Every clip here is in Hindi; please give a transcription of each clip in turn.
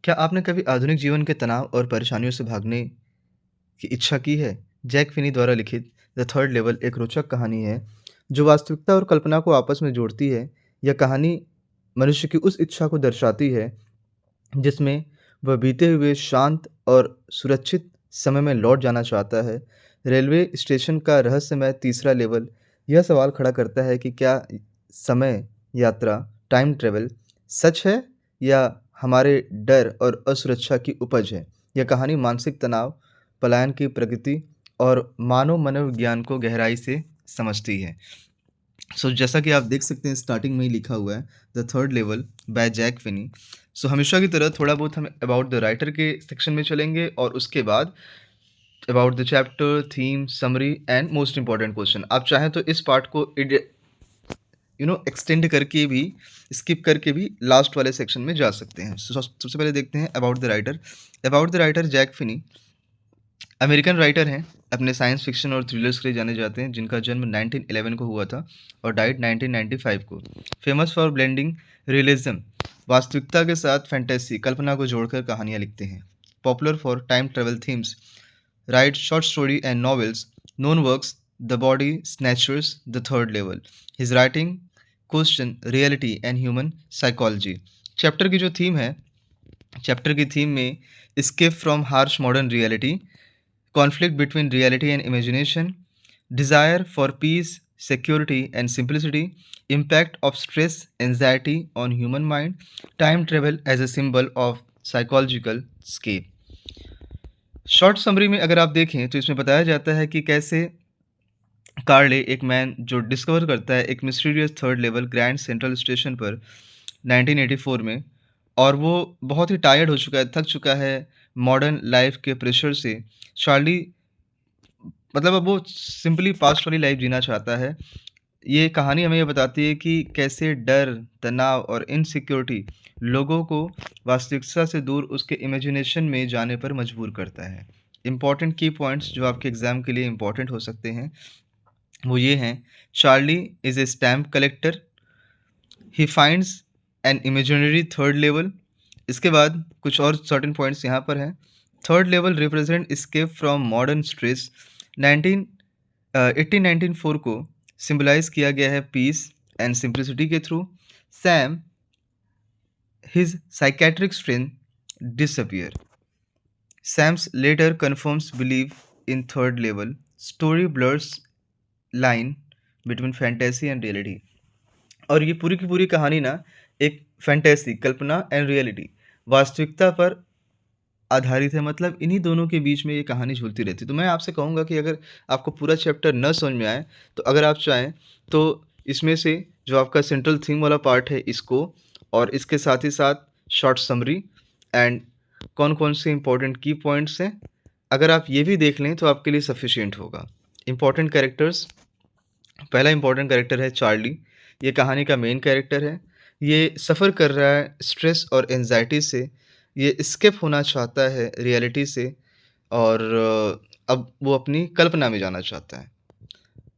क्या आपने कभी आधुनिक जीवन के तनाव और परेशानियों से भागने की इच्छा की है? जैक फिनी द्वारा लिखित द थर्ड लेवल एक रोचक कहानी है, जो वास्तविकता और कल्पना को आपस में जोड़ती है। यह कहानी मनुष्य की उस इच्छा को दर्शाती है, जिसमें वह बीते हुए शांत और सुरक्षित समय में लौट जाना चाहता है। रेलवे स्टेशन का रहस्यमय तीसरा लेवल यह सवाल खड़ा करता है कि क्या समय यात्रा, टाइम ट्रैवल सच है या हमारे डर और असुरक्षा की उपज है? यह कहानी मानसिक तनाव, पलायन की प्रकृति और मानव मनोविज्ञान को गहराई से समझती है। जैसा कि आप देख सकते हैं स्टार्टिंग में ही लिखा हुआ है the third level by Jack Finney. हमेशा की तरह थोड़ा बहुत हम अबाउट द राइटर के सेक्शन में चलेंगे और उसके बाद about the chapter, theme, summary and most important question. आप चाहें तो इस पार्ट को एक्सटेंड करके भी, स्किप करके भी लास्ट वाले सेक्शन में जा सकते हैं। सबसे पहले देखते हैं about the writer. About the writer Jack Finney American writer हैं। अपने साइंस फिक्शन और थ्रिलर्स के लिए जाने जाते हैं, जिनका जन्म 1911 को हुआ था और डाइड 1995 को। फेमस फॉर ब्लेंडिंग रियलिज्म, वास्तविकता के साथ फैंटेसी, कल्पना को जोड़कर कहानियाँ लिखते हैं। Popular for time travel themes, right short story and novels. Known works the body snatchers, the third level. His writing question reality and human psychology. Chapter की जो थीम है, चैप्टर की थीम में escape from harsh modern reality, conflict between reality and imagination, desire for peace, security, and simplicity, impact of stress, anxiety on human mind, time travel as a symbol of psychological escape. Short summary में अगर आप देखें तो इसमें बताया जाता है कि कैसे कार्ले, एक मैन जो डिस्कवर करता है एक mysterious third level grand central station पर 1984 में, और वो बहुत ही टायर्ड हो चुका है, थक चुका है मॉडर्न लाइफ के प्रेशर से। चार्ली मतलब अब वो सिंपली पास्ट वाली लाइफ जीना चाहता है। ये कहानी हमें ये बताती है कि कैसे डर, तनाव और इनसिक्योरिटी लोगों को वास्तविकता से दूर उसके इमेजिनेशन में जाने पर मजबूर करता है। इम्पॉर्टेंट की पॉइंट्स जो आपके एग्ज़ाम के लिए इम्पॉर्टेंट हो सकते हैं, वो ये हैं: Charlie is a stamp collector, he finds an imaginary third level. इसके बाद कुछ और सर्टेन पॉइंट्स यहाँ पर हैं। Third level represent escape from modern stress. 1894 को सिंबलाइज किया गया है पीस एंड सिंप्लिसिटी के through. Sam, his psychiatric strength disappear. Sam's letter confirms belief in third level. Story blurs line between fantasy and reality. और ये पूरी की पूरी कहानी ना एक फैंटेसी, कल्पना एंड रियलिटी, वास्तविकता पर आधारित है। मतलब इन्हीं दोनों के बीच में ये कहानी झूलती रहती है। तो मैं आपसे कहूँगा कि अगर आपको पूरा चैप्टर न समझ में आए, तो अगर आप चाहें तो इसमें से जो आपका सेंट्रल थीम वाला पार्ट है इसको, और इसके साथ ही साथ शॉर्ट समरी एंड कौन-कौन से इम्पोर्टेंट की पॉइंट्स हैं, अगर आप ये भी देख लें तो आपके लिए सफिशिएंट होगा। इम्पोर्टेंट कैरेक्टर्स, पहला इम्पोर्टेंट कैरेक्टर है चार्ली। ये कहानी का मेन कैरेक्टर है। ये सफ़र कर रहा है स्ट्रेस और एंग्ज़ायटी से। ये एस्केप होना चाहता है रियलिटी से, और अब वो अपनी कल्पना में जाना चाहता है।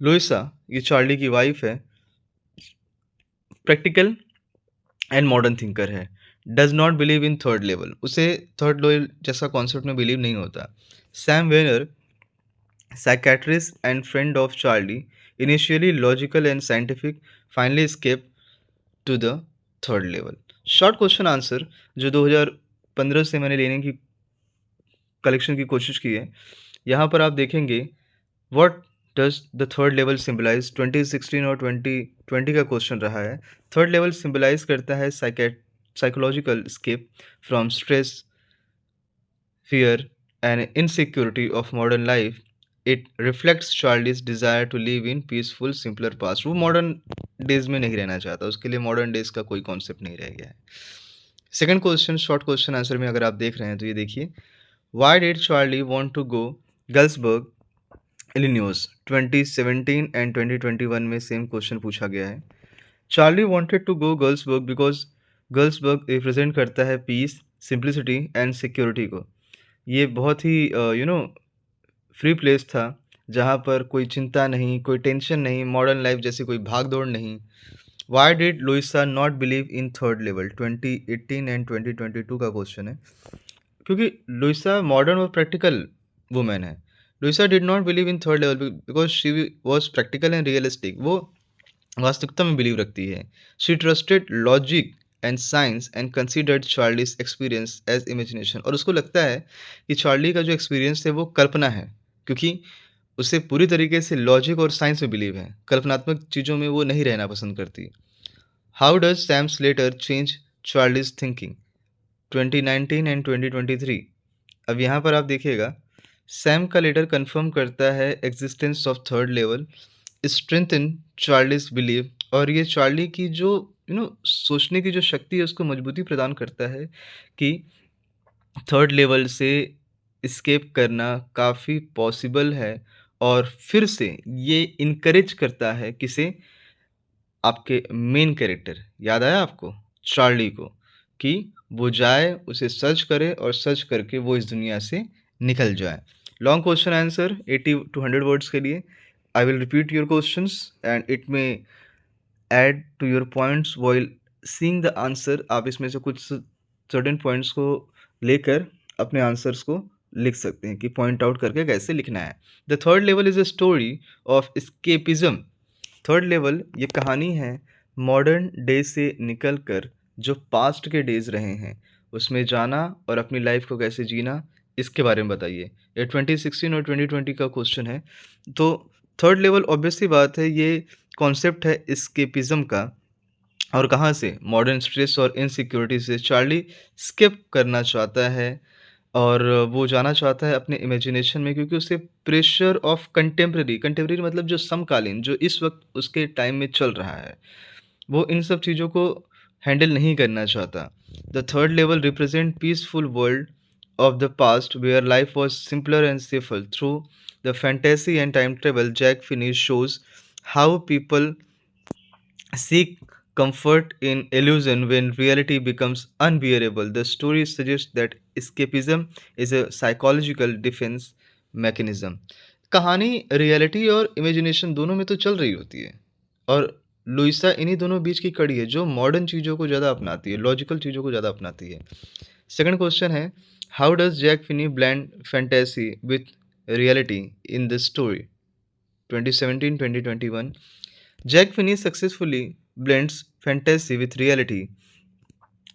लुइसा, ये चार्ली की वाइफ़ है, प्रैक्टिकल एंड मॉडर्न थिंकर है। Does not believe in third level, उसे थर्ड लेवल जैसा कॉन्सेप्ट में बिलीव नहीं होता। Sam Vanern, psychiatrist and friend of Charlie, initially logical and scientific, finally escaped to the third level. Short question answer जो 2015 से मैंने लेने की कलेक्शन की कोशिश की है, यहाँ पर आप देखेंगे what does the third level symbolize. 2016 और 2020 का क्वेश्चन रहा है। थर्ड लेवल सिम्बलाइज करता है psychological escape from stress, fear, and insecurity of modern life. It reflects Charlie's desire to live in peaceful, simpler past. वो मॉडर्न डेज में नहीं रहना चाहता, उसके लिए मॉडर्न डेज का कोई कॉन्सेप्ट नहीं रह गया है। Second question, short question answer में अगर आप देख रहे हैं तो ये देखिए, why did Charlie want to go Galesburg Illinois. 2017 and 2021 में सेम क्वेश्चन पूछा गया है। Charlie wanted to go Galesburg because Galesburg represent करता है पीस, सिंप्लिसिटी एंड सिक्योरिटी को। ये बहुत ही फ्री प्लेस था, जहाँ पर कोई चिंता नहीं, कोई टेंशन नहीं, मॉडर्न लाइफ जैसी कोई भाग-दौड़ नहीं। Why did Louisa not believe in third level? 2018 and 2022 का क्वेश्चन है। क्योंकि लुइसा मॉडर्न और प्रैक्टिकल वुमेन है। Louisa did not believe in third level because she was practical and realistic. वो वास्तविकता में बिलीव रखती है। She trusted logic and science and considered Charlie's experience as imagination. और उसको लगता है कि चार्ली का जो एक्सपीरियंस है वो कल्पना है, क्योंकि उसे पूरी तरीके से लॉजिक और साइंस में बिलीव है। कल्पनात्मक चीज़ों में वो नहीं रहना पसंद करती। How does Sam Slater change Charlie's thinking? 2019 and 2023। अब यहाँ पर आप देखिएगा, सैम का लेटर कंफर्म करता है existence of third level, strengthen Charlie's believe. और ये चार्ली की जो सोचने की जो शक्ति है उसको मजबूती प्रदान करता है कि थर्ड लेवल से एस्केप करना काफ़ी पॉसिबल है। और फिर से ये इनकरेज करता है किसे? आपके मेन कैरेक्टर, याद आया आपको? चार्ली को, कि वो जाए, उसे सर्च करे और सर्च करके वो इस दुनिया से निकल जाए। Long question answer 80 to 100 words के लिए। I will repeat your questions and it may add to your points while seeing the answer. आप इसमें से कुछ सर्टेन पॉइंट्स को लेकर अपने आंसर्स को लिख सकते हैं कि पॉइंट आउट करके कैसे लिखना है। The third level is a story of escapism. Third level ये कहानी है मॉडर्न डे से निकल कर जो पास्ट के डेज रहे हैं उसमें जाना और अपनी लाइफ को कैसे जीना, इसके बारे में बताइए। ये 2016 और 2020 का क्वेश्चन है। तो थर्ड लेवल ऑब्वियसली बात है, ये कॉन्सेप्ट है एस्केपिज्म का। और कहाँ से? मॉडर्न स्ट्रेस और इनसिक्योरिटी से चार्ली स्किप करना चाहता है और वो जाना चाहता है अपने इमेजिनेशन में, क्योंकि उसे प्रेशर ऑफ कंटेम्प्रेरी, कंटेम्प्रेरी मतलब जो समकालीन, जो इस वक्त उसके टाइम में चल रहा है, वो इन सब चीज़ों को हैंडल नहीं करना चाहता। The third level represent peaceful world of the past where life was simpler and safer through the fantasy and time travel. Jack Finney shows how people seek comfort in illusion when reality becomes unbearable. The story suggests that escapism is a psychological defense mechanism. कहानी रियलिटी और इमेजिनेशन दोनों में तो चल रही होती है, और लुइसा इन्हीं दोनों बीच की कड़ी है जो मॉडर्न चीज़ों को ज़्यादा अपनाती है, लॉजिकल चीज़ों को ज़्यादा अपनाती है। सेकंड क्वेश्चन है, how does Jack Finney blend fantasy with reality in the story? 2017-2021। Jack Finney successfully blends fantasy with reality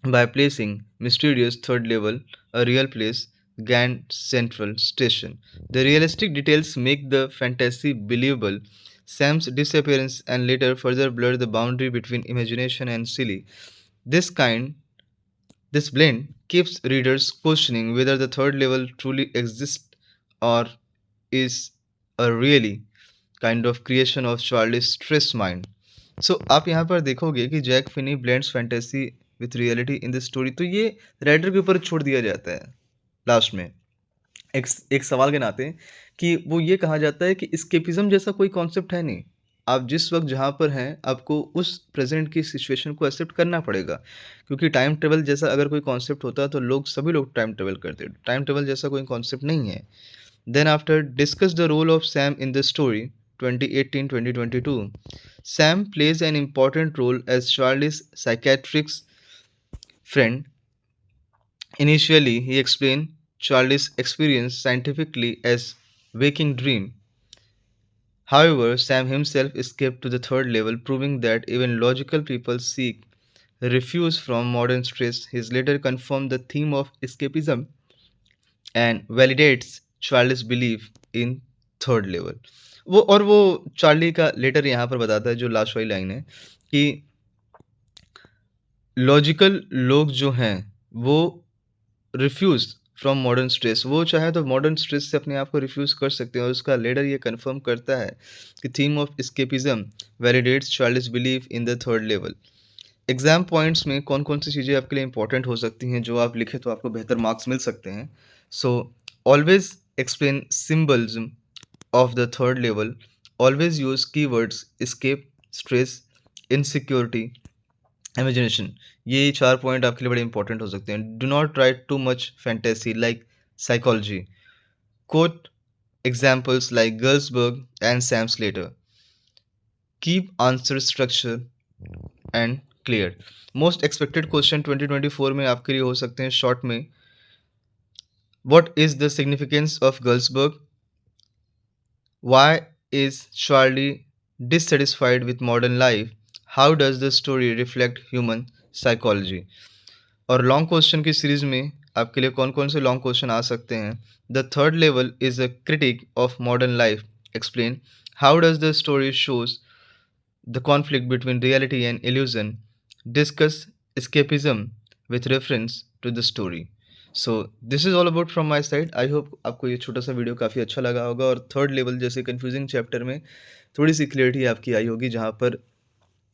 by placing mysterious third level, a real place, Grand Central Station. The realistic details make the fantasy believable. Sam's disappearance and later further blur the boundary between imagination and silly. This kind, this blend keeps readers questioning whether the third level truly exists or is a really kind of creation of Charlie's stress mind. So आप यहाँ पर देखोगे कि Jack Finney blends fantasy with reality in the story. तो ये राइटर के ऊपर छोड़ दिया जाता है लास्ट में, एक सवाल के नाते, कि वो ये कहा जाता है कि स्केपिज्म जैसा कोई कॉन्सेप्ट है नहीं। आप जिस वक्त जहाँ पर हैं आपको उस प्रेजेंट की सिचुएशन को एक्सेप्ट करना पड़ेगा, क्योंकि टाइम ट्रेवल जैसा अगर कोई कॉन्सेप्ट होता तो सभी लोग टाइम ट्रेवल करते। टाइम ट्रेवल जैसा कोई कॉन्सेप्ट नहीं है। Then after discuss the role of Sam in the story 2018-2022. Sam plays an important role as Charlie's psychiatrist friend. Initially, he explained Charlie's experience scientifically as waking dream. However, Sam himself escaped to the third level, proving that even logical people seek refuge from modern stress. His later confirmed the theme of escapism and validates Charles believe in third level. वो चार्ली का लेटर यहाँ पर बताता है, जो लास्ट वाली लाइन है, कि लॉजिकल लोग जो हैं वो रिफ्यूज फ्रॉम मॉडर्न स्ट्रेस। वो चाहे तो मॉडर्न स्ट्रेस से अपने आप को रिफ्यूज कर सकते हैं, और उसका लेटर ये कंफर्म करता है कि theme of escapism validates Charles believe in the third level. Exam points में कौन कौन सी चीज़ें आपके लिए इंपॉर्टेंट हो सकती हैं जो आप लिखें तो आपको बेहतर मार्क्स मिल सकते हैं? So always explain symbols of the third level. Always use keywords escape, stress, insecurity, imagination. ये 4 पॉइंट आपके लिए बड़े इंपॉर्टेंट हो सकते हैं। Do not write too much fantasy like psychology. Quote examples like Gersberg and Sam Slater. Keep answer structure and clear. Most expected question 2024 में आपके लिए हो सकते हैं शॉर्ट में, what is the significance of Galesburg, why is Charlie dissatisfied with modern life, how does the story reflect human psychology। और लॉन्ग क्वेश्चन की सीरीज में आपके लिए कौन कौन से लॉन्ग क्वेश्चन आ सकते हैं। The third level is a critic of modern life, explain how does the story shows the conflict between reality and illusion, discuss escapism with reference to the story। So this is all about from my side. I hope आपको ये छोटा सा वीडियो काफ़ी अच्छा लगा होगा और थर्ड लेवल जैसे कन्फ्यूजिंग चैप्टर में थोड़ी सी क्लियरिटी आपकी आई होगी, जहाँ पर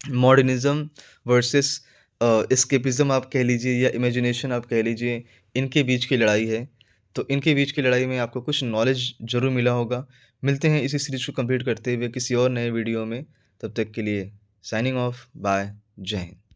मॉडर्निज्म वर्सेस एस्केपिज्म आप कह लीजिए या इमेजिनेशन आप कह लीजिए, इनके बीच की लड़ाई है। तो इनके बीच की लड़ाई में आपको कुछ नॉलेज ज़रूर मिला होगा। मिलते हैं इसी सीरीज़ को कंप्लीट करते हुए किसी और नए वीडियो में। तब तक के लिए साइनिंग ऑफ, बाय, जय हिंद।